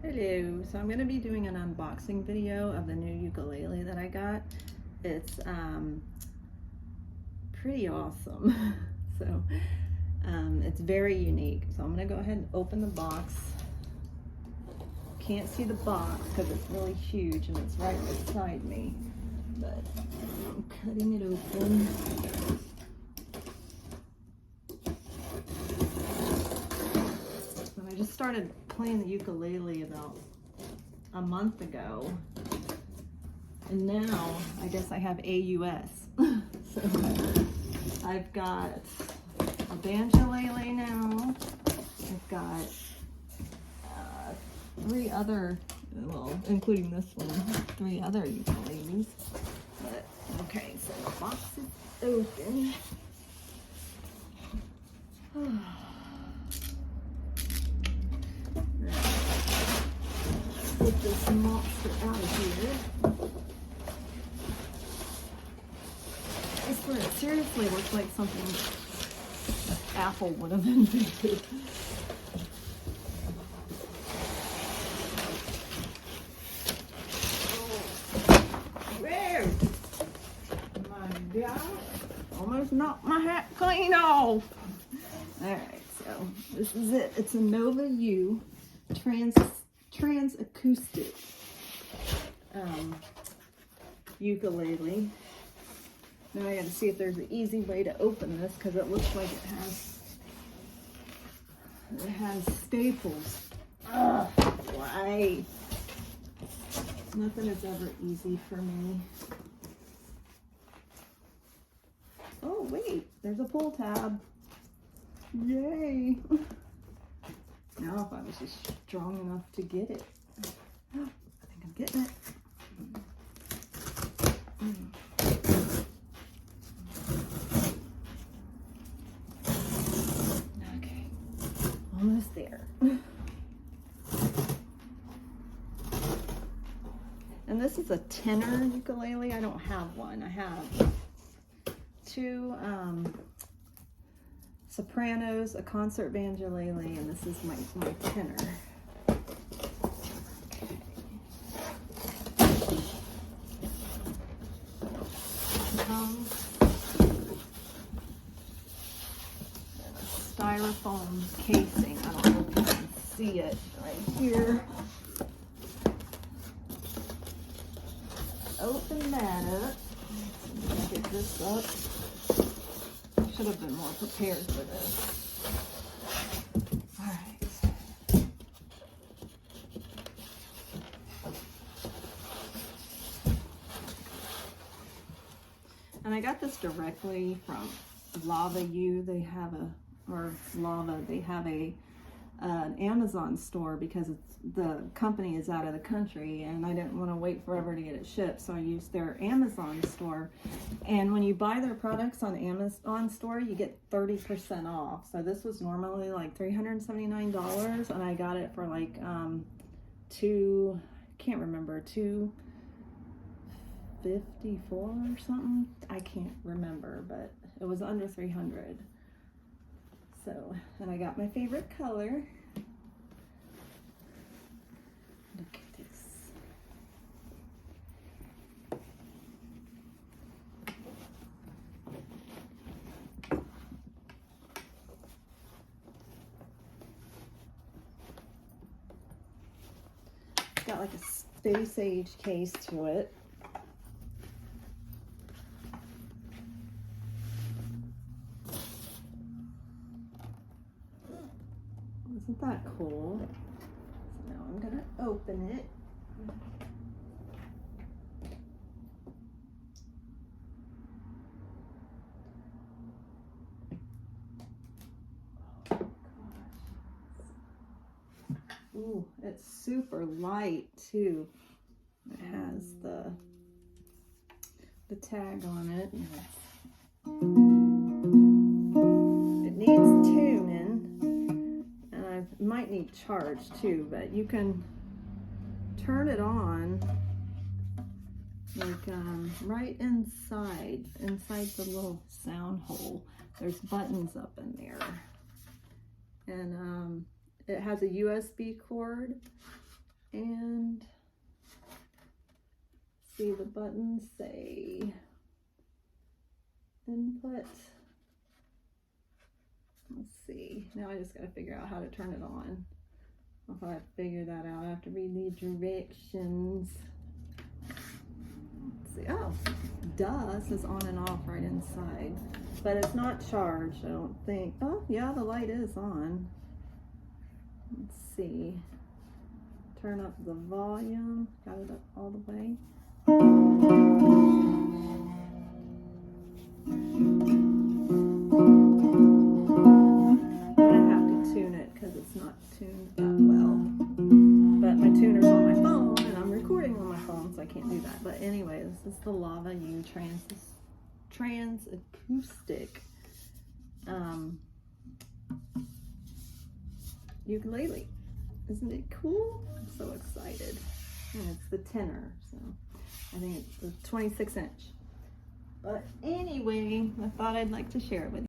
Hello, so I'm going to be doing an unboxing video of the new ukulele that I got. It's pretty awesome. So it's very unique. So I'm going to go ahead and open the box. Can't see the box because it's really huge and it's right beside me, but I'm cutting it open. And I just started playing the ukulele about a month ago, and now I guess I have AUS. So I've got a banjolele now. I've got three other, well, including this one, three other ukuleles. But okay, so the box is open. Get this monster out of here. I swear, it seriously looks like something Apple would have invented. Where? My God. Almost knocked my hat clean off. Alright, so this is it. It's a Nova U trans acoustic ukulele. Now I gotta see if there's an easy way to open this because it looks like it has staples. Ugh, why? Nothing is ever easy for me. Oh wait, there's a pull tab. Yay! Now if I was just strong enough to get it. Oh, I think I'm getting it. Okay, almost there. And this is a tenor ukulele. I don't have one. I have two sopranos, a concert banjolele, and this is my tenor. Comes in a styrofoam casing. I don't know if you can see it right here. Open that up. Let's get this up. Should have been more prepared for this. All right. And I got this directly from Lava U. They have an Amazon store because the company is out of the country and I didn't want to wait forever to get it shipped, so I used their Amazon store. And when you buy their products on Amazon store, you get 30% off. So this was normally like $379 and I got it for like can't remember, $254 or something. I can't remember, but it was under $300. So, and I got my favorite color. Look at this. It's got like a space age case to it. Isn't that cool? So now I'm gonna open it. Oh gosh. Ooh, it's super light too. It has the tag on it. It needs tuning, and I might need charge too, but you can turn it on like right inside the little sound hole. There's buttons up in there, and it has a USB cord, And see, the buttons say input. Let's see. Now I just got to figure out how to turn it on. If I figure that out, I have to read the directions. Let's see. Oh, duh, it says on and off right inside. But it's not charged, I don't think. Oh, yeah, the light is on. Let's see. Turn up the volume. Got it up all the way. It's not tuned that well, but my tuner's on my phone and I'm recording on my phone, so I can't do that. But anyway, this is the Lava U trans acoustic ukulele. Isn't it cool? I'm so excited. And it's the Tenor, so I think it's the 26 inch. But anyway, I thought I'd like to share it with you.